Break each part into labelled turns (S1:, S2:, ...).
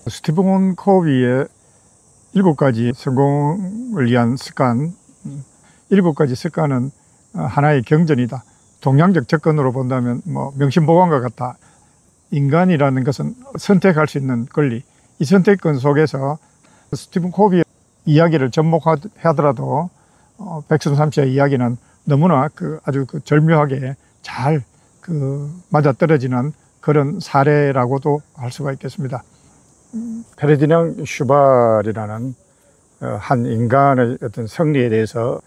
S1: 스티븐 코비의 7가지 성공을 위한 습관, 7가지 습관은 하나의 경전이다. 동양적 접근으로 본다면 명심보감과 같다. 인간이라는 것은 선택할 수 있는 권리, 이 선택권 속에서 스티븐 코비의 이야기를 접목하더라도 백순삼 씨의 이야기는 너무나 아주 절묘하게 잘 맞아떨어지는 그런 사례라고도 할 수가 있겠습니다. 페르디낭 슈발이라는 한 인간의 어떤 성리에 대해서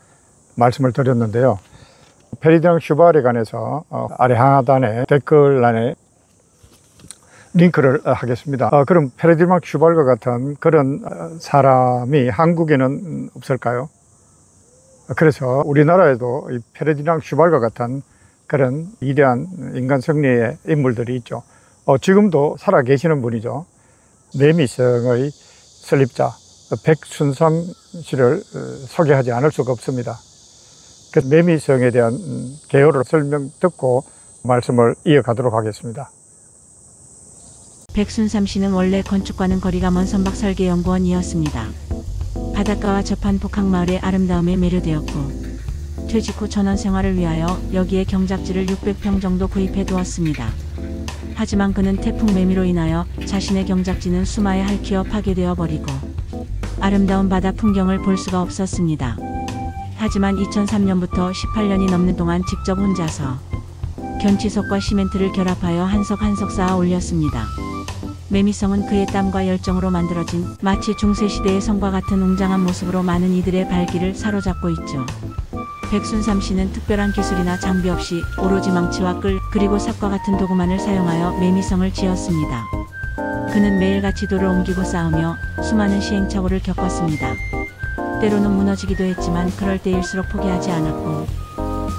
S1: 말씀을 드렸는데요. 페르디낭 슈발에 관해서 아래 하단에 댓글란에 링크를 하겠습니다. 그럼 페르디낭 슈발과 같은 그런 사람이 한국에는 없을까요? 그래서 우리나라에도 이 페르디낭 슈발과 같은 그런 위대한 인간 성리의 인물들이 있죠. 지금도 살아 계시는 분이죠. 매미성의 설립자 백순삼 씨를 소개하지 않을 수가 없습니다. 그 매미성에 대한 개요를 설명 듣고 말씀을 이어가도록 하겠습니다.
S2: 백순삼 씨는 원래 건축과는 거리가 먼 선박설계연구원이었습니다. 바닷가와 접한 북항마을의 아름다움에 매료되었고 퇴직 후 전원 생활을 위하여 여기에 경작지를 600평 정도 구입해 두었습니다. 하지만 그는 태풍 매미로 인하여 자신의 경작지는 수마에 핥히어 파괴되어 버리고 아름다운 바다 풍경을 볼 수가 없었습니다. 하지만 2003년부터 18년이 넘는 동안 직접 혼자서 견치석과 시멘트를 결합하여 한석 한석 쌓아 올렸습니다. 매미성은 그의 땀과 열정으로 만들어진 마치 중세시대의 성과 같은 웅장한 모습으로 많은 이들의 발길을 사로잡고 있죠. 백순삼 씨는 특별한 기술이나 장비 없이 오로지 망치와 끌 그리고 삽과 같은 도구만을 사용하여 매미성을 지었습니다. 그는 매일같이 돌을 옮기고 쌓으며 수많은 시행착오를 겪었습니다. 때로는 무너지기도 했지만 그럴 때일수록 포기하지 않았고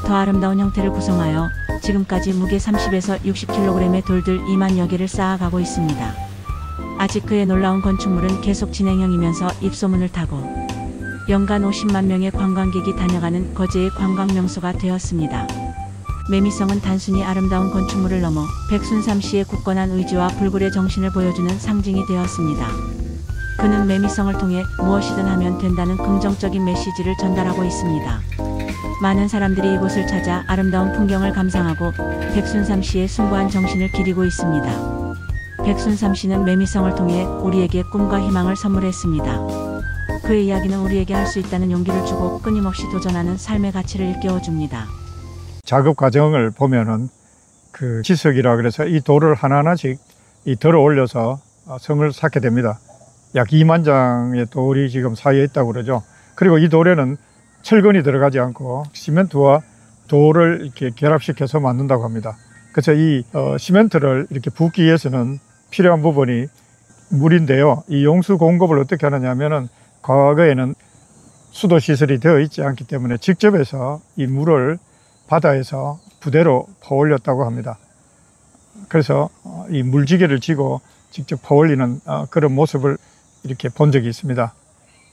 S2: 더 아름다운 형태를 구성하여 지금까지 무게 30에서 60kg의 돌들 2만여 개를 쌓아가고 있습니다. 아직 그의 놀라운 건축물은 계속 진행형이면서 입소문을 타고 연간 50만 명의 관광객이 다녀가는 거제의 관광명소가 되었습니다. 매미성은 단순히 아름다운 건축물을 넘어 백순삼 씨의 굳건한 의지와 불굴의 정신을 보여주는 상징이 되었습니다. 그는 매미성을 통해 무엇이든 하면 된다는 긍정적인 메시지를 전달하고 있습니다. 많은 사람들이 이곳을 찾아 아름다운 풍경을 감상하고 백순삼 씨의 숭고한 정신을 기리고 있습니다. 백순삼 씨는 매미성을 통해 우리에게 꿈과 희망을 선물했습니다. 그의 이야기는 우리에게 할 수 있다는 용기를 주고 끊임없이 도전하는 삶의 가치를 일깨워줍니다.
S1: 작업 과정을 보면은 지석이라 그래서 이 돌을 하나하나씩 들어 올려서 성을 쌓게 됩니다. 약 2만 장의 돌이 지금 쌓여 있다고 그러죠. 그리고 이 돌에는 철근이 들어가지 않고 시멘트와 돌을 이렇게 결합시켜서 만든다고 합니다. 그래서 이 시멘트를 이렇게 붓기 위해서는 필요한 부분이 물인데요. 이 용수 공급을 어떻게 하느냐면은 과거에는 수도 시설이 되어 있지 않기 때문에 직접 해서 이 물을 바다에서 부대로 퍼올렸다고 합니다. 그래서 이 물지개를 지고 직접 퍼올리는 그런 모습을 이렇게 본 적이 있습니다.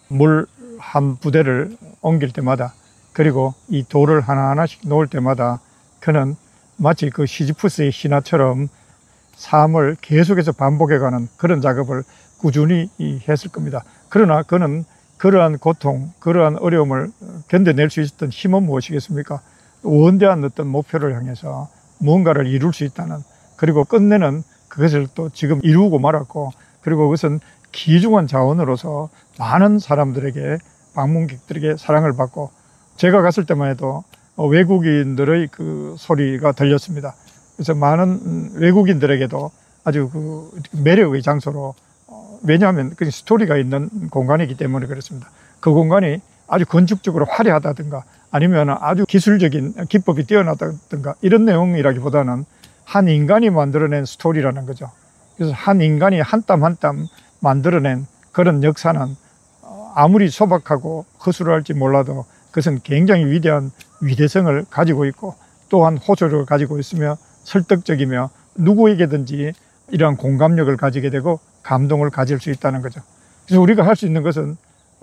S1: 물 한 부대를 옮길 때마다 그리고 이 돌을 하나하나씩 놓을 때마다 그는 마치 그 시지프스의 신하처럼 삶을 계속해서 반복해가는 그런 작업을 꾸준히 했을 겁니다. 그러나 그는 그러한 고통, 그러한 어려움을 견뎌낼 수 있었던 힘은 무엇이겠습니까? 원대한 어떤 목표를 향해서 무언가를 이룰 수 있다는, 그리고 끝내는 그것을 또 지금 이루고 말았고, 그리고 그것은 귀중한 자원으로서 많은 사람들에게, 방문객들에게 사랑을 받고, 제가 갔을 때만 해도 외국인들의 그 소리가 들렸습니다. 그래서 많은 외국인들에게도 아주 매력의 장소로, 왜냐하면 그 스토리가 있는 공간이기 때문에 그렇습니다. 그 공간이 아주 건축적으로 화려하다든가 아니면 아주 기술적인 기법이 뛰어나다든가 이런 내용이라기보다는 한 인간이 만들어낸 스토리라는 거죠. 그래서 한 인간이 한 땀 한 땀 만들어낸 그런 역사는 아무리 소박하고 허술할지 몰라도 그것은 굉장히 위대한 위대성을 가지고 있고 또한 호소력을 가지고 있으며 설득적이며 누구에게든지 이러한 공감력을 가지게 되고 감동을 가질 수 있다는 거죠. 그래서 우리가 할 수 있는 것은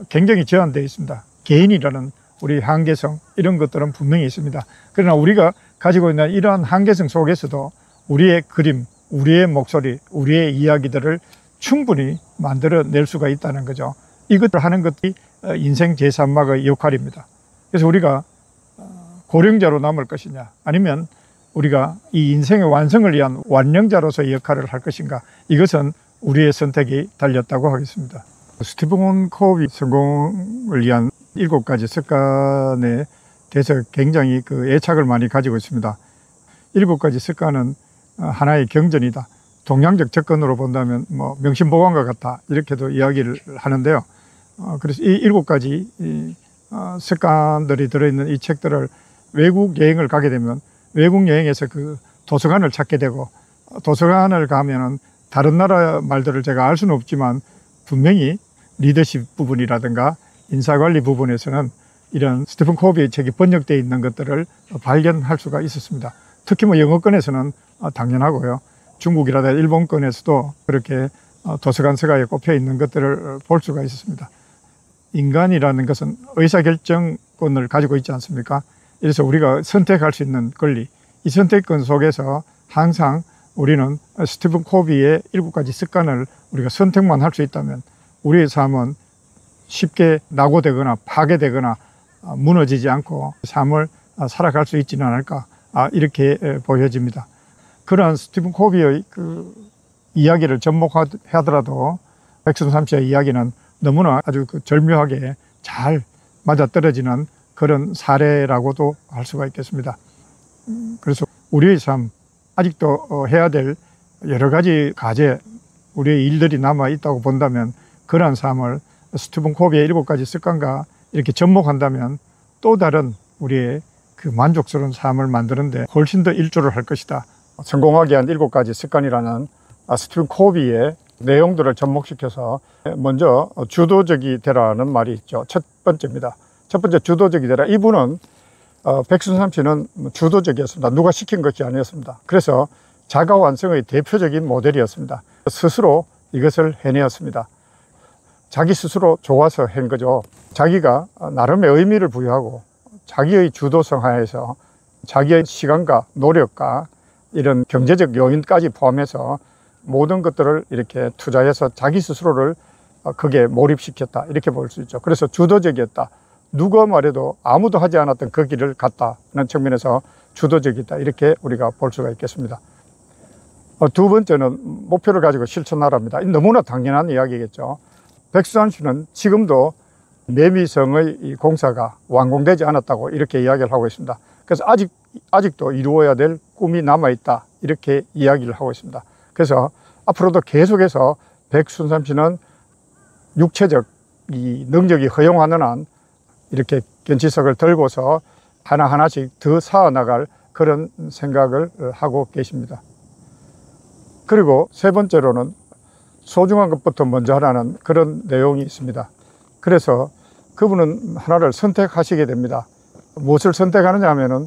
S1: 굉장히 제한되어 있습니다. 개인이라는 우리 한계성, 이런 것들은 분명히 있습니다. 그러나 우리가 가지고 있는 이러한 한계성 속에서도 우리의 그림, 우리의 목소리, 우리의 이야기들을 충분히 만들어낼 수가 있다는 거죠. 이것을 하는 것이 인생 제3막의 역할입니다. 그래서 우리가 고령자로 남을 것이냐, 아니면 우리가 이 인생의 완성을 위한 완령자로서의 역할을 할 것인가, 이것은 우리의 선택이 달렸다고 하겠습니다. 스티븐 코비 성공을 위한 7가지 습관에 대해서 굉장히 애착을 많이 가지고 있습니다. 7가지 습관은 하나의 경전이다. 동양적 접근으로 본다면 명심보감과 같다, 이렇게도 이야기를 하는데요. 그래서 이 7가지 습관들이 들어있는 이 책들을 외국 여행을 가게 되면 외국 여행에서 그 도서관을 찾게 되고, 도서관을 가면은 다른 나라 말들을 제가 알 수는 없지만 분명히 리더십 부분이라든가 인사관리 부분에서는 이런 스티븐 코비의 책이 번역되어 있는 것들을 발견할 수가 있었습니다. 특히 영어권에서는 당연하고요. 중국이라든가 일본권에서도 그렇게 도서관 서가에 꼽혀 있는 것들을 볼 수가 있었습니다. 인간이라는 것은 의사결정권을 가지고 있지 않습니까? 그래서 우리가 선택할 수 있는 권리, 이 선택권 속에서 항상 우리는 스티븐 코비의 7가지 습관을 우리가 선택만 할 수 있다면 우리의 삶은 쉽게 낙오되거나 파괴되거나 무너지지 않고 삶을 살아갈 수 있지는 않을까, 이렇게 보여집니다. 그러한 스티븐 코비의 이야기를 접목하더라도 백순삼 씨의 이야기는 너무나 아주 절묘하게 잘 맞아떨어지는 그런 사례라고도 할 수가 있겠습니다. 그래서 우리의 삶, 아직도 해야 될 여러 가지 과제, 우리의 일들이 남아 있다고 본다면 그러한 삶을 스티븐 코비의 7가지 습관과 이렇게 접목한다면 또 다른 우리의 만족스러운 삶을 만드는데 훨씬 더 일조를 할 것이다. 성공하기 위한 7가지 습관이라는 스티븐 코비의 내용들을 접목시켜서 먼저 주도적이 되라는 말이 있죠. 첫 번째입니다. 첫 번째, 주도적이 되라. 이분은 백순삼 씨는 주도적이었습니다. 누가 시킨 것이 아니었습니다. 그래서 자가 완성의 대표적인 모델이었습니다. 스스로 이것을 해내었습니다. 자기 스스로 좋아서 한 거죠. 자기가 나름의 의미를 부여하고 자기의 주도성 하에서 자기의 시간과 노력과 이런 경제적 요인까지 포함해서 모든 것들을 이렇게 투자해서 자기 스스로를 거기에 몰입시켰다, 이렇게 볼 수 있죠. 그래서 주도적이었다. 누가 말해도 아무도 하지 않았던 그 길을 갔다는 측면에서 주도적이다, 이렇게 우리가 볼 수가 있겠습니다. 두 번째는 목표를 가지고 실천하랍니다. 너무나 당연한 이야기겠죠. 백순삼 씨는 지금도 매미성의 이 공사가 완공되지 않았다고 이렇게 이야기를 하고 있습니다. 그래서 아직도 이루어야 될 꿈이 남아있다, 이렇게 이야기를 하고 있습니다. 그래서 앞으로도 계속해서 백순삼 씨는 육체적 이 능력이 허용하는 한 이렇게 견치석을 들고서 하나하나씩 더 쌓아나갈 그런 생각을 하고 계십니다. 그리고 세 번째로는 소중한 것부터 먼저 하라는 그런 내용이 있습니다. 그래서 그분은 하나를 선택하시게 됩니다. 무엇을 선택하느냐 하면은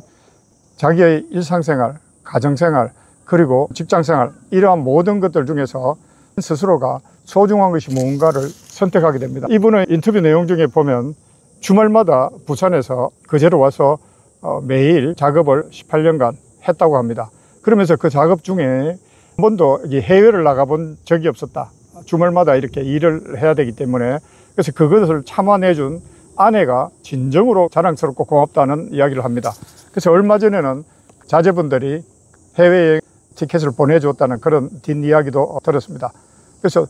S1: 자기의 일상생활, 가정생활, 그리고 직장생활, 이러한 모든 것들 중에서 스스로가 소중한 것이 뭔가를 선택하게 됩니다. 이분의 인터뷰 내용 중에 보면 주말마다 부산에서 거제로 와서 매일 작업을 18년간 했다고 합니다. 그러면서 그 작업 중에 한 번도 해외를 나가본 적이 없었다. 주말마다 이렇게 일을 해야 되기 때문에, 그래서 그것을 참아내준 아내가 진정으로 자랑스럽고 고맙다는 이야기를 합니다. 그래서 얼마 전에는 자제분들이 해외여행 티켓을 보내주었다는 그런 뒷이야기도 들었습니다. 그래서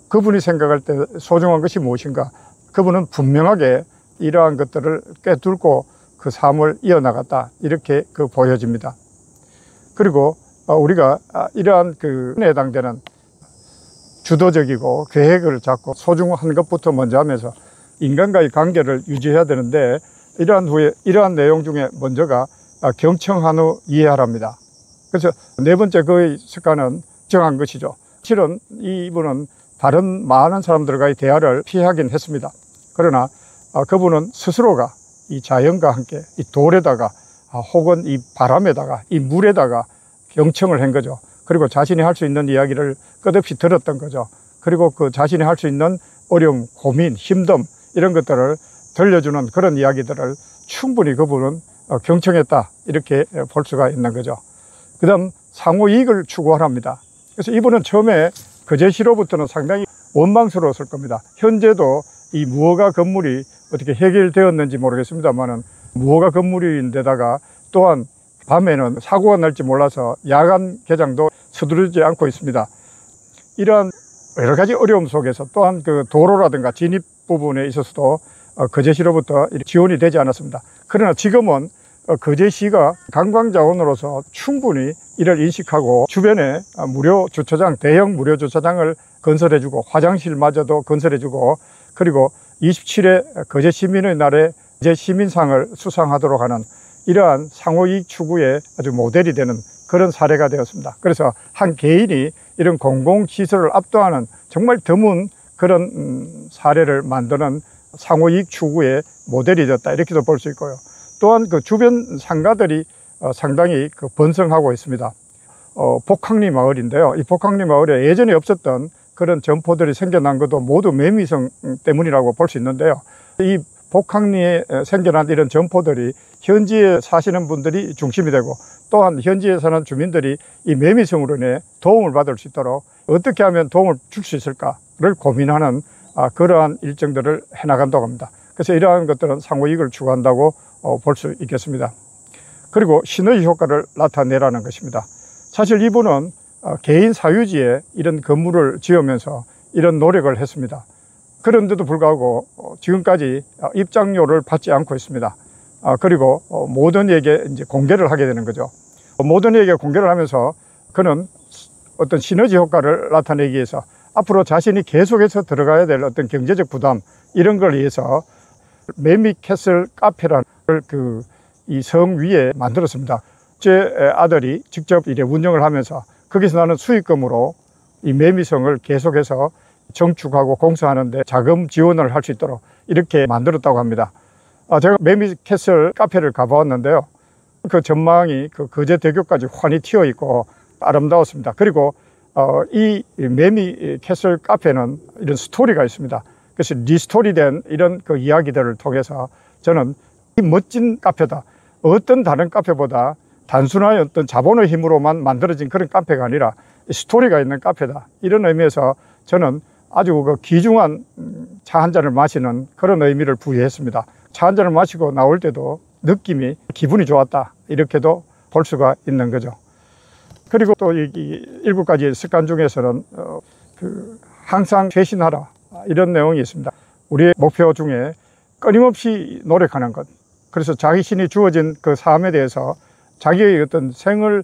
S1: 그분이 생각할 때 소중한 것이 무엇인가, 그분은 분명하게 이러한 것들을 꿰뚫고 그 삶을 이어나갔다, 이렇게 보여집니다. 그리고 우리가 이러한 해당되는 주도적이고 계획을 잡고 소중한 것부터 먼저 하면서 인간과의 관계를 유지해야 되는데, 이러한 내용 중에 먼저가 경청한 후 이해하랍니다. 그래서 네 번째 그의 습관은 정한 것이죠. 실은 이분은 다른 많은 사람들과의 대화를 피하긴 했습니다. 그러나 그분은 스스로가 이 자연과 함께 이 돌에다가 혹은 이 바람에다가 이 물에다가 경청을 한 거죠. 그리고 자신이 할 수 있는 이야기를 끝없이 들었던 거죠. 그리고 그 자신이 할 수 있는 어려움, 고민, 힘듦, 이런 것들을 들려주는 그런 이야기들을 충분히 그분은 경청했다, 이렇게 볼 수가 있는 거죠. 그 다음 상호 이익을 추구하랍니다. 그래서 이분은 처음에 거제시로부터는 상당히 원망스러웠을 겁니다. 현재도 이 무허가 건물이 어떻게 해결되었는지 모르겠습니다만은 무허가 건물인데다가 또한 밤에는 사고가 날지 몰라서 야간 개장도 서두르지 않고 있습니다. 이러한 여러 가지 어려움 속에서 또한 그 도로라든가 진입 부분에 있어서도 거제시로부터 지원이 되지 않았습니다. 그러나 지금은 거제시가 관광자원으로서 충분히 이를 인식하고 주변에 무료 주차장, 대형 무료 주차장을 건설해주고 화장실마저도 건설해주고 그리고 27회 거제시민의 날에 거제시민상을 수상하도록 하는 이러한 상호이익 추구의 아주 모델이 되는 그런 사례가 되었습니다. 그래서 한 개인이 이런 공공시설을 압도하는 정말 드문 그런 사례를 만드는 상호이익 추구의 모델이 되었다 이렇게도 볼 수 있고요. 또한 그 주변 상가들이 상당히 그 번성하고 있습니다. 복항리 마을인데요. 이 복항리 마을에 예전에 없었던 그런 점포들이 생겨난 것도 모두 매미성 때문이라고 볼 수 있는데요. 이 복항리에 생겨난 이런 점포들이 현지에 사시는 분들이 중심이 되고 또한 현지에 사는 주민들이 이 매미성으로 인해 도움을 받을 수 있도록 어떻게 하면 도움을 줄 수 있을까를 고민하는 그러한 일정들을 해나간다고 합니다. 그래서 이러한 것들은 상호이익을 추구한다고 볼 수 있겠습니다. 그리고 시너지 효과를 나타내라는 것입니다. 사실 이분은 개인 사유지에 이런 건물을 지으면서 이런 노력을 했습니다. 그런데도 불구하고 지금까지 입장료를 받지 않고 있습니다. 그리고 모든 이에게 이제 공개를 하게 되는 거죠. 모든 이에게 공개를 하면서 그는 어떤 시너지 효과를 나타내기 위해서 앞으로 자신이 계속해서 들어가야 될 어떤 경제적 부담 이런 걸 위해서 매미캐슬 카페라는 이 성 위에 만들었습니다. 제 아들이 직접 이래 운영을 하면서 거기서 나는 수익금으로 이 매미성을 계속해서 정축하고 공사하는데 자금 지원을 할 수 있도록 이렇게 만들었다고 합니다. 제가 매미캐슬 카페를 가보았는데요. 그 전망이 그 거제대교까지 환히 튀어 있고 아름다웠습니다. 그리고 이 매미캐슬 카페는 이런 스토리가 있습니다. 그래서 리스토리된 이런 그 이야기들을 통해서 저는 이 멋진 카페다. 어떤 다른 카페보다 단순한 어떤 자본의 힘으로만 만들어진 그런 카페가 아니라 스토리가 있는 카페다. 이런 의미에서 저는 아주 그 귀중한 차 한 잔을 마시는 그런 의미를 부여했습니다. 차 한 잔을 마시고 나올 때도 느낌이 기분이 좋았다. 이렇게도 볼 수가 있는 거죠. 그리고 또 이 7가지 습관 중에서는 항상 쇄신하라. 이런 내용이 있습니다. 우리의 목표 중에 끊임없이 노력하는 것. 그래서 자신이 주어진 그 삶에 대해서 자기의 어떤 생을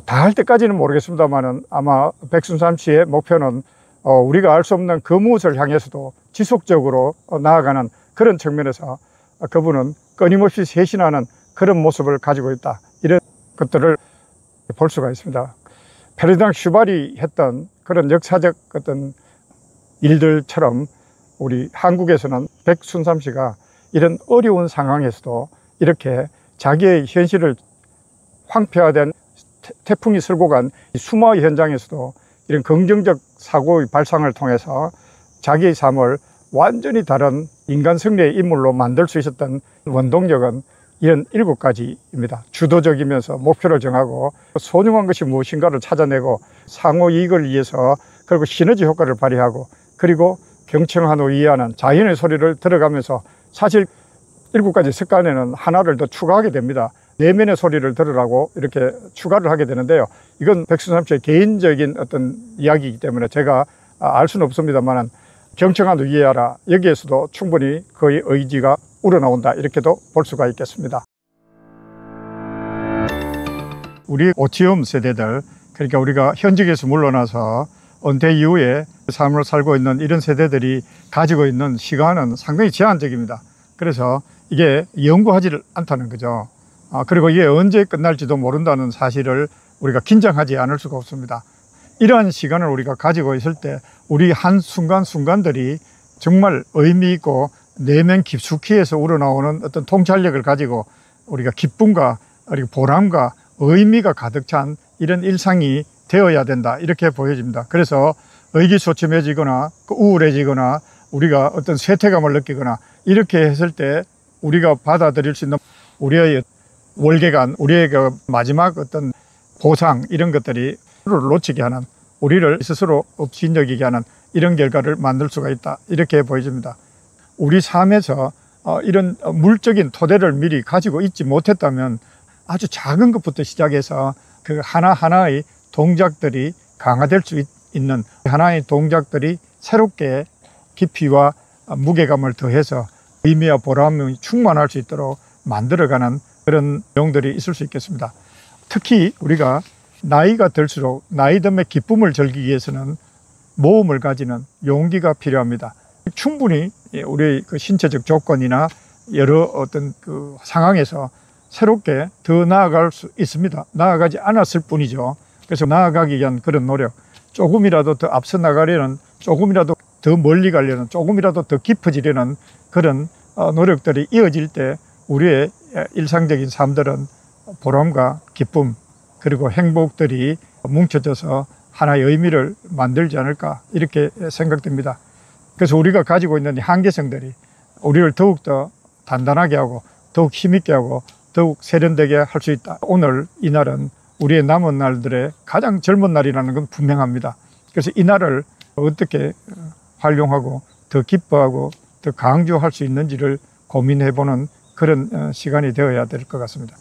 S1: 다 할 때까지는 모르겠습니다만은 아마 백순삼 씨의 목표는 우리가 알 수 없는 그 무엇을 향해서도 지속적으로 나아가는 그런 측면에서 그분은 끊임없이 쇄신하는 그런 모습을 가지고 있다. 이런 것들을 볼 수가 있습니다. 페르디낭 슈발이 했던 그런 역사적 어떤 일들처럼 우리 한국에서는 백순삼 씨가 이런 어려운 상황에서도 이렇게 자기의 현실을 황폐화된 태풍이 쓸고 간 수마 현장에서도 이런 긍정적 사고의 발상을 통해서 자기의 삶을 완전히 다른 인간 승리의 인물로 만들 수 있었던 원동력은 이런 7가지입니다. 주도적이면서 목표를 정하고 소중한 것이 무엇인가를 찾아내고 상호 이익을 위해서 그리고 시너지 효과를 발휘하고 그리고 경청하고 이해하는 자연의 소리를 들어가면서 사실 7가지 습관에는 하나를 더 추가하게 됩니다. 내면의 소리를 들으라고 이렇게 추가를 하게 되는데요. 이건 백순삼 씨의 개인적인 어떤 이야기이기 때문에 제가 알 수는 없습니다만 경청하고 이해하라. 여기에서도 충분히 그의 의지가 우러나온다. 이렇게도 볼 수가 있겠습니다. 우리 오치움 세대들, 그러니까 우리가 현직에서 물러나서 은퇴 이후에 삶을 살고 있는 이런 세대들이 가지고 있는 시간은 상당히 제한적입니다. 그래서 이게 연구하지를 않다는 거죠. 그리고 이게 언제 끝날지도 모른다는 사실을 우리가 긴장하지 않을 수가 없습니다. 이러한 시간을 우리가 가지고 있을 때 우리 한 순간순간들이 정말 의미 있고 내면 깊숙이에서 우러나오는 어떤 통찰력을 가지고 우리가 기쁨과 그리고 보람과 의미가 가득 찬 이런 일상이 되어야 된다. 이렇게 보여집니다. 그래서 의기소침해지거나 우울해지거나 우리가 어떤 쇠퇴감을 느끼거나 이렇게 했을 때 우리가 받아들일 수 있는 우리의 월계관, 우리의 그 마지막 어떤 보상 이런 것들이 놓치게 하는 우리를 스스로 업신여기게 하는 이런 결과를 만들 수가 있다. 이렇게 보여집니다. 우리 삶에서 이런 물적인 토대를 미리 가지고 있지 못했다면 아주 작은 것부터 시작해서 그 하나하나의 동작들이 강화될 수 있는 하나의 동작들이 새롭게 깊이와 무게감을 더해서 의미와 보람이 충만할 수 있도록 만들어가는 그런 내용들이 있을 수 있겠습니다. 특히 우리가 나이가 들수록 나이듦의 기쁨을 즐기기 위해서는 모험을 가지는 용기가 필요합니다. 충분히 우리의 그 신체적 조건이나 여러 어떤 그 상황에서 새롭게 더 나아갈 수 있습니다. 나아가지 않았을 뿐이죠. 그래서 나아가기 위한 그런 노력, 조금이라도 더 앞서 나가려는, 조금이라도 더 멀리 가려는, 조금이라도 더 깊어지려는 그런 노력들이 이어질 때 우리의 일상적인 삶들은 보람과 기쁨 그리고 행복들이 뭉쳐져서 하나의 의미를 만들지 않을까 이렇게 생각됩니다. 그래서 우리가 가지고 있는 한계성들이 우리를 더욱더 단단하게 하고 더욱 힘있게 하고 더욱 세련되게 할 수 있다. 오늘 이날은 우리의 남은 날들의 가장 젊은 날이라는 건 분명합니다. 그래서 이 날을 어떻게 활용하고 더 기뻐하고 더 강조할 수 있는지를 고민해보는 그런 시간이 되어야 될 것 같습니다.